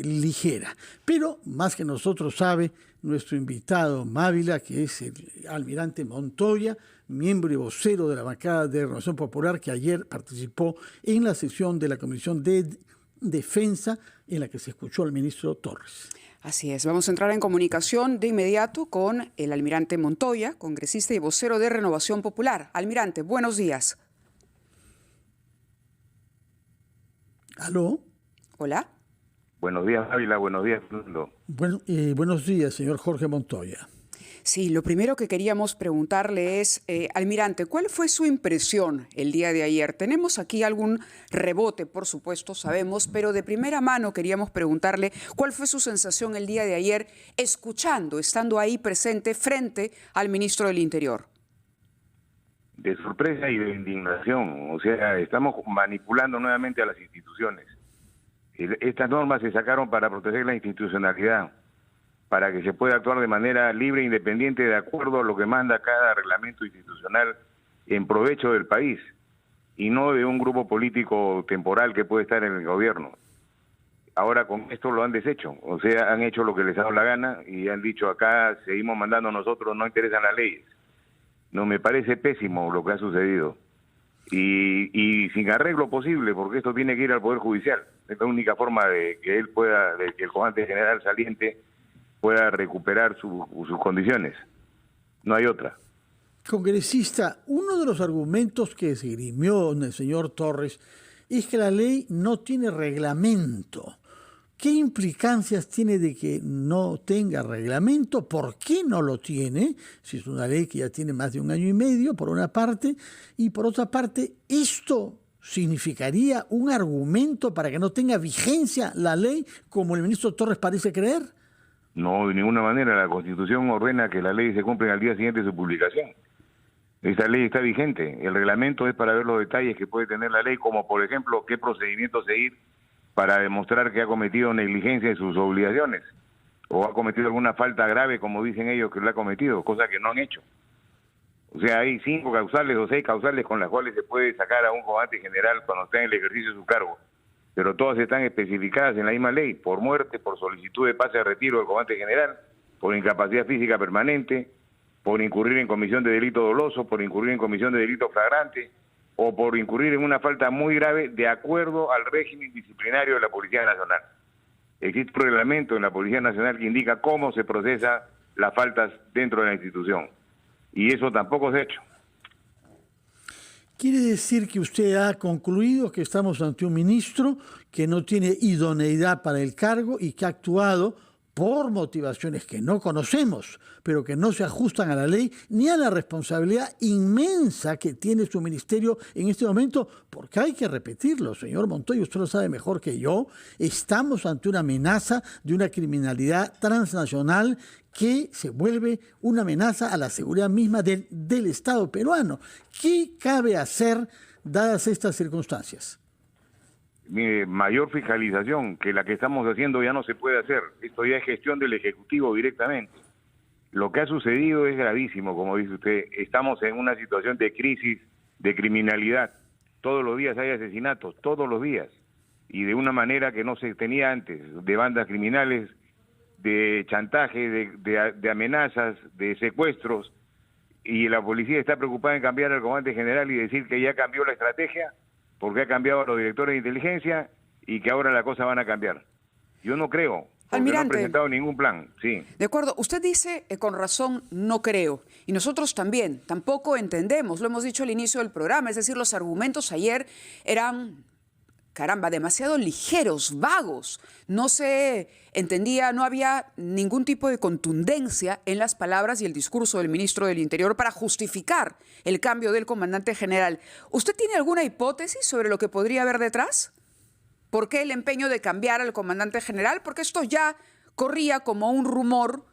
ligera. Pero más que nosotros sabe nuestro invitado Mávila, que es el almirante Montoya, miembro y vocero de la bancada de Renovación Popular, que ayer participó en la sesión de la Comisión de Defensa en la que se escuchó al ministro Torres. Así es, vamos a entrar en comunicación de inmediato con el almirante Montoya, congresista y vocero de Renovación Popular. Almirante, buenos días. ¿Aló? Hola. Buenos días, Ávila. Buenos días, Fernando. Buenos días, señor Jorge Montoya. Sí, lo primero que queríamos preguntarle es, almirante, ¿cuál fue su impresión el día de ayer? Tenemos aquí algún rebote, por supuesto, sabemos, pero de primera mano queríamos preguntarle cuál fue su sensación el día de ayer estando ahí presente frente al ministro del Interior. De sorpresa y de indignación. O sea, estamos manipulando nuevamente a las instituciones. Estas normas se sacaron para proteger la institucionalidad, para que se pueda actuar de manera libre e independiente de acuerdo a lo que manda cada reglamento institucional en provecho del país y no de un grupo político temporal que puede estar en el gobierno. Ahora con esto lo han deshecho, o sea, han hecho lo que les ha dado la gana y han dicho acá seguimos mandando nosotros, no interesan las leyes. No, me parece pésimo lo que ha sucedido y sin arreglo posible, porque esto tiene que ir al Poder Judicial. Es la única forma de que él pueda, de que el comandante general saliente pueda recuperar sus condiciones. No hay otra. Congresista, uno de los argumentos que esgrimió el señor Torres es que la ley no tiene reglamento. ¿Qué implicancias tiene de que no tenga reglamento? ¿Por qué no lo tiene? Si es una ley que ya tiene más de 1 año y medio, por una parte, y por otra parte, ¿esto significaría un argumento para que no tenga vigencia la ley, como el ministro Torres parece creer? No, de ninguna manera. La Constitución ordena que la ley se cumpla al día siguiente de su publicación. Esta ley está vigente. El reglamento es para ver los detalles que puede tener la ley, como por ejemplo, qué procedimiento seguir para demostrar que ha cometido negligencia en sus obligaciones o ha cometido alguna falta grave, como dicen ellos que lo ha cometido, cosa que no han hecho. O sea, hay 5 causales o 6 causales con las cuales se puede sacar a un comandante general cuando está en el ejercicio de su cargo, pero todas están especificadas en la misma ley: por muerte, por solicitud de pase de retiro del comandante general, por incapacidad física permanente, por incurrir en comisión de delito doloso, por incurrir en comisión de delito flagrante o por incurrir en una falta muy grave de acuerdo al régimen disciplinario de la Policía Nacional. Existe un reglamento en la Policía Nacional que indica cómo se procesa las faltas dentro de la institución y eso tampoco se ha hecho. ¿Quiere decir que usted ha concluido que estamos ante un ministro que no tiene idoneidad para el cargo y que ha actuado por motivaciones que no conocemos, pero que no se ajustan a la ley ni a la responsabilidad inmensa que tiene su ministerio en este momento? Porque hay que repetirlo, señor Montoya, usted lo sabe mejor que yo, estamos ante una amenaza de una criminalidad transnacional que se vuelve una amenaza a la seguridad misma del Estado peruano. ¿Qué cabe hacer dadas estas circunstancias? Mayor fiscalización que la que estamos haciendo ya no se puede hacer. Esto ya es gestión del Ejecutivo directamente. Lo que ha sucedido es gravísimo, como dice usted. Estamos en una situación de crisis, de criminalidad. Todos los días hay asesinatos, todos los días. Y de una manera que no se tenía antes, de bandas criminales, de chantaje, de amenazas, de secuestros. Y la policía está preocupada en cambiar al comandante general y decir que ya cambió la estrategia, porque ha cambiado a los directores de inteligencia y que ahora las cosas van a cambiar. Yo no creo, porque Almirante, no han presentado ningún plan. Sí. De acuerdo, usted dice con razón, no creo. Y nosotros también, tampoco entendemos, lo hemos dicho al inicio del programa, es decir, los argumentos ayer eran, caramba, demasiado ligeros, vagos. No se entendía, no había ningún tipo de contundencia en las palabras y el discurso del ministro del Interior para justificar el cambio del comandante general. ¿Usted tiene alguna hipótesis sobre lo que podría haber detrás? ¿Por qué el empeño de cambiar al comandante general? Porque esto ya corría como un rumor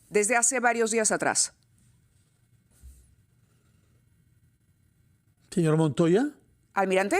desde hace varios días atrás. Señor Montoya. ¿Almirante?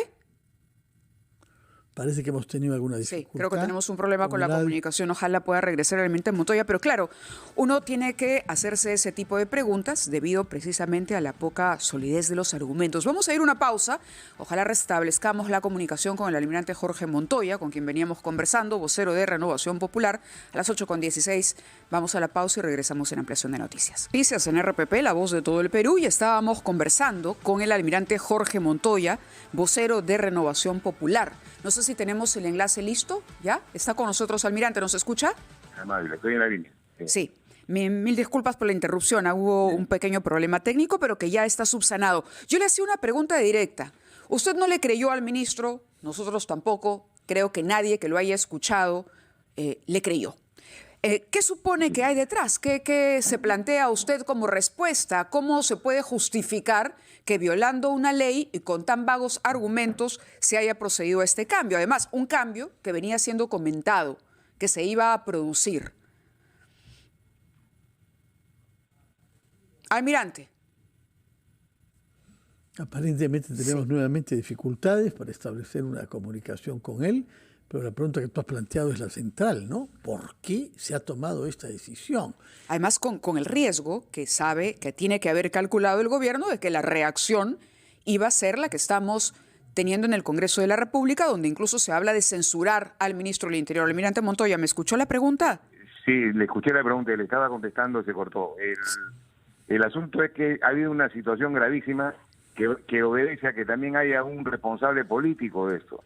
Parece que hemos tenido alguna Sí, dificultad. creo que tenemos un problema con la el comunicación. Ojalá pueda regresar el almirante Montoya. Pero claro, uno tiene que hacerse ese tipo de preguntas debido precisamente a la poca solidez de los argumentos. Vamos a ir a una pausa. Ojalá restablezcamos la comunicación con el almirante Jorge Montoya, con quien veníamos conversando, vocero de Renovación Popular. A las 8:16 vamos a la pausa y regresamos en ampliación de noticias. Noticias en RPP, la voz de todo el Perú, y estábamos conversando con el almirante Jorge Montoya, vocero de Renovación Popular. No sé si tenemos el enlace listo, ¿ya? ¿Está con nosotros, almirante? ¿Nos escucha? Amable, estoy en la línea. Sí. Mil disculpas por la interrupción. Hubo un pequeño problema técnico, pero que ya está subsanado. Yo le hacía una pregunta directa. Usted no le creyó al ministro, nosotros tampoco. Creo que nadie que lo haya escuchado le creyó. ¿Qué supone que hay detrás? ¿Qué se plantea usted como respuesta? ¿Cómo se puede justificar que violando una ley y con tan vagos argumentos se haya procedido a este cambio? Además, un cambio que venía siendo comentado, que se iba a producir. Almirante. Aparentemente tenemos nuevamente dificultades para establecer una comunicación con él, pero la pregunta que tú has planteado es la central, ¿no? ¿Por qué se ha tomado esta decisión? Además, con el riesgo que sabe que tiene que haber calculado el gobierno de que la reacción iba a ser la que estamos teniendo en el Congreso de la República, donde incluso se habla de censurar al ministro del Interior. Almirante Montoya, ¿me escuchó la pregunta? Sí, le escuché la pregunta y le estaba contestando, se cortó. El asunto es que ha habido una situación gravísima que obedece a que también haya un responsable político de esto,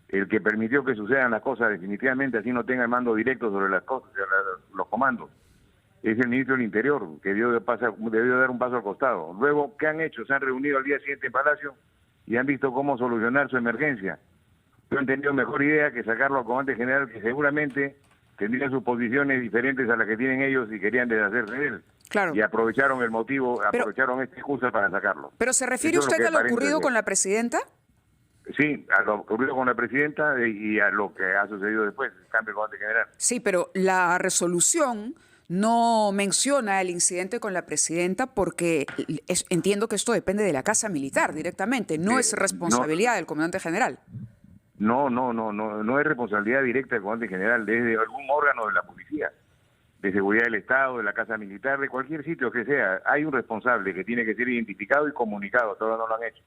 el que permitió que sucedan las cosas definitivamente, así no tenga el mando directo sobre las cosas, los comandos. Es el ministro del Interior, que debió dar un paso al costado. Luego, ¿qué han hecho? Se han reunido al día siguiente en Palacio y han visto cómo solucionar su emergencia. Yo he entendido mejor idea que sacarlo al comandante general, que seguramente tendría sus posiciones diferentes a las que tienen ellos y querían deshacerse de él. Claro. Y aprovecharon el motivo, aprovecharon esta excusa para sacarlo. ¿Pero se refiere usted a lo ocurrido con la presidenta? Sí, a lo ocurrido con la presidenta y a lo que ha sucedido después, el cambio de comandante general. Sí, pero la resolución no menciona el incidente con la presidenta porque entiendo que esto depende de la Casa Militar directamente, no es responsabilidad del comandante general. No es responsabilidad directa del comandante general, desde algún órgano de la policía, de seguridad del Estado, de la Casa Militar, de cualquier sitio que sea. Hay un responsable que tiene que ser identificado y comunicado, todavía no lo han hecho.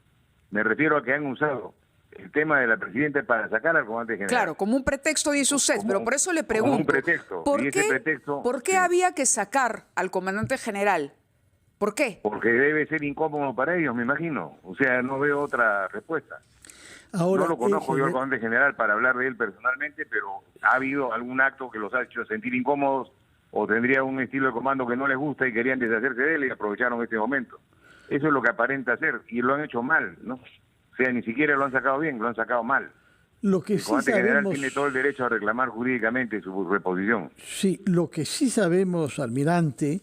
Me refiero a que han usado el tema de la presidenta para sacar al comandante general. Claro, como un pretexto, dice usted, pero por eso le pregunto, como un pretexto. ¿por qué había que sacar al comandante general? ¿Por qué? Porque debe ser incómodo para ellos, me imagino. O sea, no veo otra respuesta. Ahora, no lo conozco yo al comandante general para hablar de él personalmente, pero ha habido algún acto que los ha hecho sentir incómodos o tendría un estilo de comando que no les gusta y querían deshacerse de él y aprovecharon este momento. Eso es lo que aparenta ser y lo han hecho mal, ¿no? O sea, ni siquiera lo han sacado bien, lo han sacado mal. Lo que el comandante general sabemos, tiene todo el derecho a reclamar jurídicamente su reposición. Sí, lo que sí sabemos, almirante,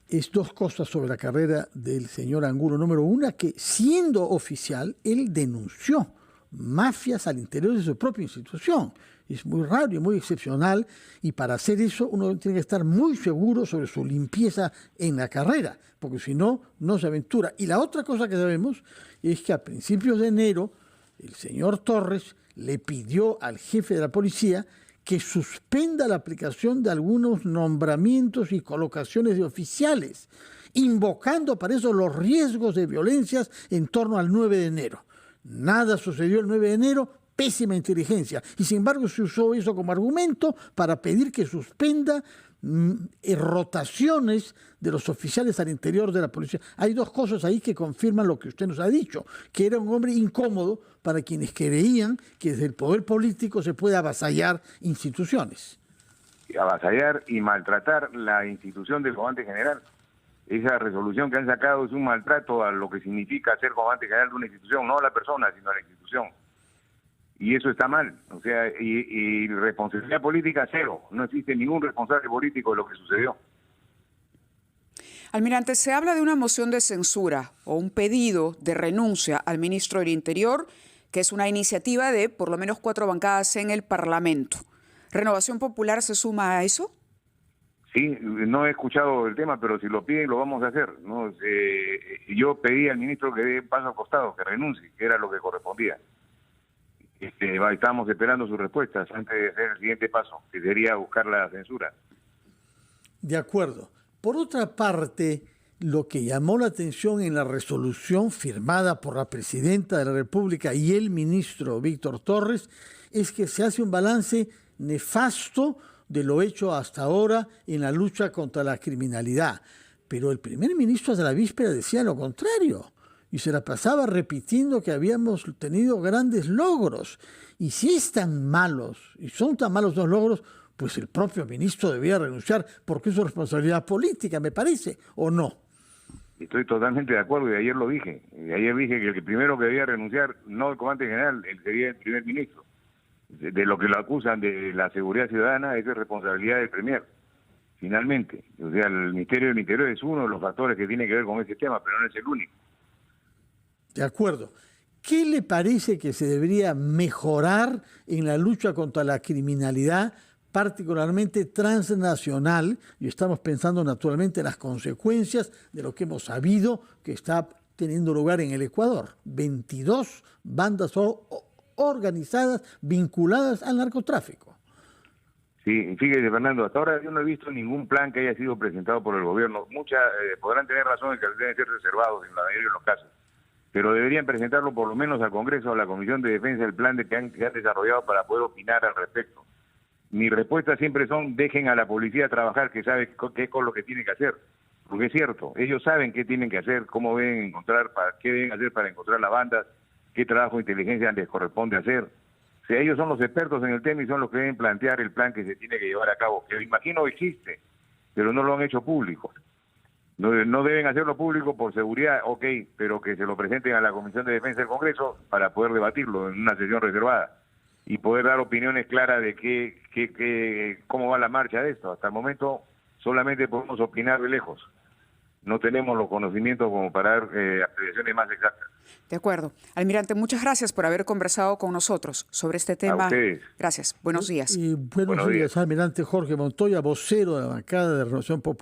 es dos cosas sobre la carrera del señor Angulo. Número una, que siendo oficial, él denunció mafias al interior de su propia institución. Es muy raro y muy excepcional, y para hacer eso uno tiene que estar muy seguro sobre su limpieza en la carrera, porque si no, no se aventura. Y la otra cosa que sabemos es que a principios de enero el señor Torres le pidió al jefe de la policía que suspenda la aplicación de algunos nombramientos y colocaciones de oficiales, invocando para eso los riesgos de violencias en torno al 9 de enero. Nada sucedió el 9 de enero, pésima inteligencia. Y sin embargo se usó eso como argumento para pedir que suspenda rotaciones de los oficiales al interior de la policía. Hay dos cosas ahí que confirman lo que usted nos ha dicho, que era un hombre incómodo para quienes creían que desde el poder político se puede avasallar instituciones. Avasallar y maltratar la institución del comandante general. Esa resolución que han sacado es un maltrato a lo que significa ser comandante general de una institución, no a la persona, sino a la institución. Y eso está mal, o sea, y responsabilidad política cero, no existe ningún responsable político de lo que sucedió. Almirante, se habla de una moción de censura o un pedido de renuncia al ministro del Interior, que es una iniciativa de por lo menos 4 bancadas en el Parlamento. ¿Renovación Popular se suma a eso? Sí, no he escuchado el tema, pero si lo piden lo vamos a hacer, ¿no? Yo pedí al ministro que dé paso al costado, que renuncie, que era lo que correspondía. Estamos esperando sus respuestas antes de hacer el siguiente paso, que sería buscar la censura. De acuerdo. Por otra parte, lo que llamó la atención en la resolución firmada por la presidenta de la República y el ministro Víctor Torres es que se hace un balance nefasto de lo hecho hasta ahora en la lucha contra la criminalidad. Pero el primer ministro de la víspera decía lo contrario y se la pasaba repitiendo que habíamos tenido grandes logros. Y si es tan malos, y son tan malos los logros, pues el propio ministro debía renunciar porque es su responsabilidad política, me parece, ¿o no? Estoy totalmente de acuerdo y ayer lo dije. Y ayer dije que el primero que debía renunciar, no el comandante general, él sería el primer ministro. De lo que lo acusan de la seguridad ciudadana, esa es responsabilidad del premier, finalmente. O sea, el Ministerio del Interior es uno de los factores que tiene que ver con ese tema, pero no es el único. De acuerdo. ¿Qué le parece que se debería mejorar en la lucha contra la criminalidad, particularmente transnacional? Y estamos pensando naturalmente en las consecuencias de lo que hemos sabido que está teniendo lugar en el Ecuador. 22 bandas organizadas vinculadas al narcotráfico. Sí, fíjese, Fernando, hasta ahora yo no he visto ningún plan que haya sido presentado por el gobierno. Muchas podrán tener razón en que deben ser reservados en la mayoría de los casos, pero deberían presentarlo por lo menos al Congreso, a la Comisión de Defensa, el plan que han desarrollado para poder opinar al respecto. Mi respuesta siempre son: dejen a la policía trabajar, que sabe qué es con lo que tiene que hacer. Porque es cierto, ellos saben qué tienen que hacer, cómo deben encontrar, qué deben hacer para encontrar las bandas, qué trabajo de inteligencia les corresponde hacer. O sea, ellos son los expertos en el tema y son los que deben plantear el plan que se tiene que llevar a cabo, que me imagino existe, pero no lo han hecho público. No deben hacerlo público por seguridad, ok, pero que se lo presenten a la Comisión de Defensa del Congreso para poder debatirlo en una sesión reservada y poder dar opiniones claras de cómo va la marcha de esto. Hasta el momento solamente podemos opinar de lejos. No tenemos los conocimientos como para dar apreciaciones más exactas. De acuerdo. Almirante, muchas gracias por haber conversado con nosotros sobre este tema. A ustedes. Gracias. Buenos días. Y buenos días, almirante Jorge Montoya, vocero de la bancada de Renovación Popular.